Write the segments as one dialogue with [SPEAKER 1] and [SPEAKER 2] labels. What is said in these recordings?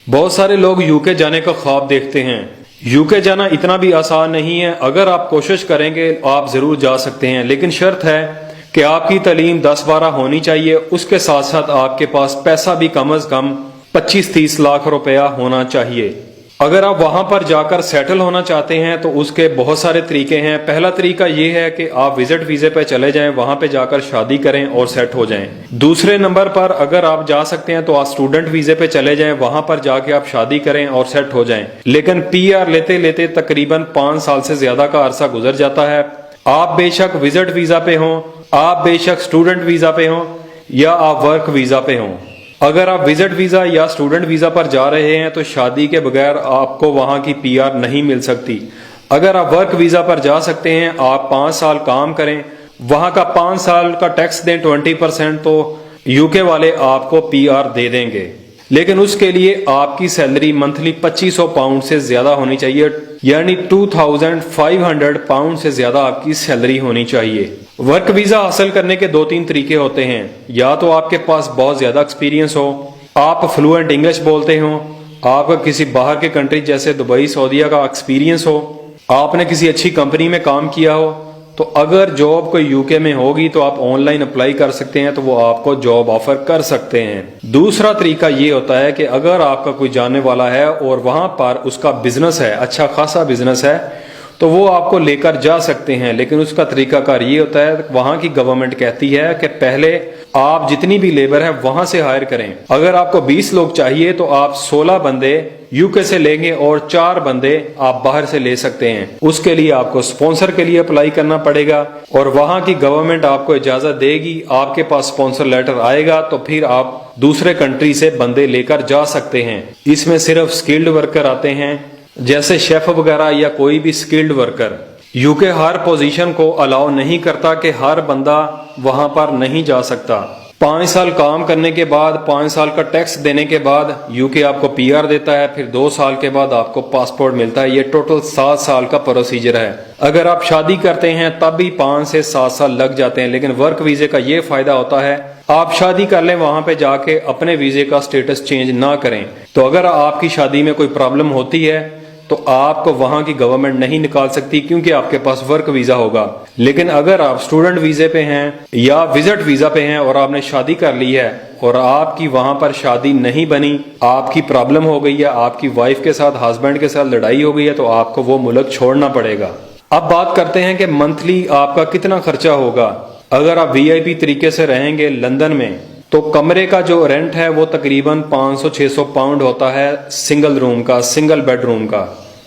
[SPEAKER 1] बहुत सारे लोग यूके जाने का ख्वाब देखते हैं। यूके जाना इतना भी आसान नहीं है। अगर आप कोशिश करेंगे आप जरूर जा सकते हैं, लेकिन शर्त है कि आपकी तालीम 10-12 होनी चाहिए। उसके साथ साथ आपके पास पैसा भी कम से कम 25-30 लाख रुपया होना चाहिए। अगर आप वहां पर जाकर सेटल होना चाहते हैं तो उसके बहुत सारे तरीके हैं। पहला तरीका ये है कि आप विजिट वीजे पे चले जाएं, वहां पे जाकर शादी करें और सेट हो जाएं। दूसरे नंबर पर अगर आप जा सकते हैं तो आप स्टूडेंट वीजे पे चले जाएं, वहां पर जाके आप शादी करें और सेट हो जाएं। लेकिन पीआर लेते लेते तकरीबन 5 साल से ज्यादा का अरसा गुजर जाता है। आप बेशक विजिट वीजा पे हों, आप बेशक स्टूडेंट वीजा पे हों या आप वर्क वीजा पे हों। अगर आप विजिट वीजा या स्टूडेंट वीजा पर जा रहे हैं तो शादी के बगैर आपको वहां की पीआर नहीं मिल सकती। अगर आप वर्क वीजा पर जा सकते हैं, आप 5 साल काम करें, वहां का 5 साल का टैक्स दें 20%, तो यूके वाले आपको पीआर दे देंगे। लेकिन उसके लिए आपकी सैलरी मंथली 2500 पाउंड से ज्यादा होनी चाहिए, यानी 2500 पाउंड से ज्यादा आपकी सैलरी होनी चाहिए। वर्क वीजा हासिल करने के 2-3 तरीके होते हैं। या तो आपके पास बहुत ज्यादा एक्सपीरियंस हो, आप फ्लुएंट इंग्लिश बोलते हो, आपका किसी बाहर के कंट्री जैसे दुबई सऊदीया का एक्सपीरियंस हो, आपने किसी अच्छी कंपनी में काम किया हो, तो अगर जॉब कोई यूके में होगी तो आप ऑनलाइन अप्लाई कर सकते हैं, तो वो आपको जॉब ऑफर कर सकते हैं। दूसरा तरीका ये होता है कि अगर आपका कोई जानने वाला है और वहां पर उसका बिजनेस है, अच्छा खासा बिजनेस है, तो वो आपको लेकर जा सकते हैं। लेकिन उसका तरीकाकार ये होता है, वहां की गवर्नमेंट कहती है कि पहले आप जितनी भी लेबर है वहां से हायर करें। अगर आपको 20 लोग चाहिए तो आप 16 बंदे यूके से लेंगे और 4 बंदे आप बाहर से ले सकते हैं। उसके लिए आपको स्पॉन्सर के लिए अप्लाई करना पड़ेगा और वहां की गवर्नमेंट आपको इजाजत देगी, आपके पास स्पॉन्सर लेटर आएगा, तो फिर आप दूसरे कंट्री से बंदे लेकर जा सकते हैं। इसमें सिर्फ स्किल्ड वर्कर आते हैं, जैसे शेफ वगैरह या कोई भी स्किल्ड वर्कर। यूके हर पोजीशन को अलाउ नहीं करता कि हर बंदा वहां पर नहीं जा सकता। 5 साल काम करने के बाद, 5 साल का टैक्स देने के बाद यूके आपको पीआर देता है, फिर 2 साल के बाद आपको पासपोर्ट मिलता है। ये टोटल 7 साल का प्रोसीजर है। अगर आप शादी करते हैं तब भी 5 से 7 साल लग जाते हैं। लेकिन वर्क वीजे का ये फायदा होता है, आप शादी कर लें, वहां पे जाके अपने वीजे का स्टेटस चेंज ना करें। तो अगर आपकी शादी में कोई प्रॉब्लम होती है तो आपको वहां की गवर्नमेंट नहीं निकाल सकती, क्योंकि आपके पास वर्क वीजा होगा। लेकिन अगर आप स्टूडेंट वीजे पे हैं या विजिट वीजा पे हैं और आपने शादी कर ली है और आपकी वहां पर शादी नहीं बनी, आपकी प्रॉब्लम हो गई है, आपकी वाइफ के साथ, हस्बैंड के साथ लड़ाई हो गई है, तो आपको वो मुल्क छोड़ना पड़ेगा। अब बात करते हैं कि मंथली आपका कितना खर्चा होगा। अगर आप वीआईपी तरीके से रहेंगे लंदन में, तो कमरे का जो रेंट है वो तकरीबन 500-600 पाउंड होता है सिंगल रूम का, सिंगल बेडरूम का।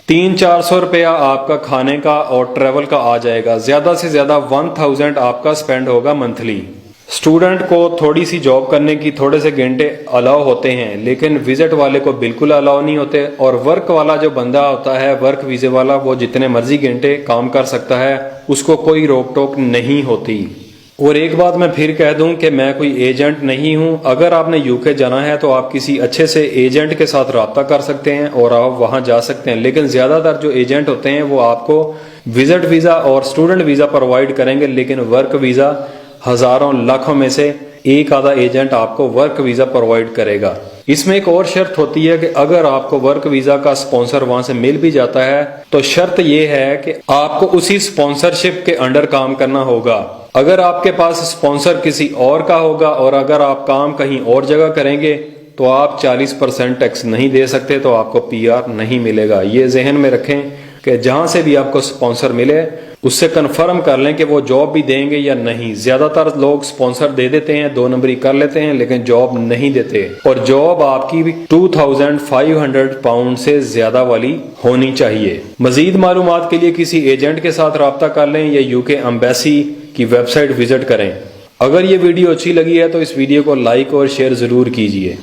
[SPEAKER 1] 300-400 रुपया आपका खाने का और ट्रेवल का आ जाएगा। ज्यादा से ज्यादा 1000 आपका स्पेंड होगा मंथली। स्टूडेंट को थोड़ी सी जॉब करने की थोड़े से घंटे अलाउ होते हैं, लेकिन विजिट वाले को बिल्कुल अलाउ नहीं होते। और वर्क वाला जो बंदा होता है, वर्क वीजे वाला, वो जितने मर्जी घंटे काम कर सकता है, उसको कोई रोक टोक नहीं होती। और एक बात मैं फिर कह दूं कि मैं कोई एजेंट नहीं हूं। अगर आपने यूके जाना है तो आप किसी अच्छे से एजेंट के साथ राब्ता कर सकते हैं और आप वहां जा सकते हैं। लेकिन ज्यादातर जो एजेंट होते हैं वो आपको विजिट वीजा और स्टूडेंट वीजा प्रोवाइड करेंगे, लेकिन वर्क वीजा हजारों लाखों में से एक आधा एजेंट आपको वर्क वीजा प्रोवाइड करेगा। इसमें एक और शर्त होती है कि अगर आपको वर्क वीजा का स्पॉन्सर वहां से मिल भी जाता है तो शर्त यह है कि आपको उसी स्पॉन्सरशिप के अंडर काम करना होगा। अगर आपके पास स्पॉन्सर किसी और का होगा और अगर आप काम कहीं और जगह करेंगे तो आप 40% टैक्स नहीं दे सकते, तो आपको पीआर नहीं मिलेगा। ये जहन में रखें कि जहां से भी आपको स्पॉन्सर मिले उससे कंफर्म कर लें कि वो जॉब भी देंगे या नहीं। ज्यादातर लोग स्पॉन्सर दे देते हैं, 2 नंबरी कर लेते हैं, लेकिन जॉब नहीं देते। और जॉब आपकी 2500 पाउंड से ज्यादा वाली होनी चाहिए। मजीद मालूमात के लिए किसी एजेंट के साथ राब्ता कर लें या यूके एम्बेसी की वेबसाइट विजिट करें। अगर ये वीडियो अच्छी लगी है तो इस वीडियो को लाइक और शेयर जरूर कीजिए।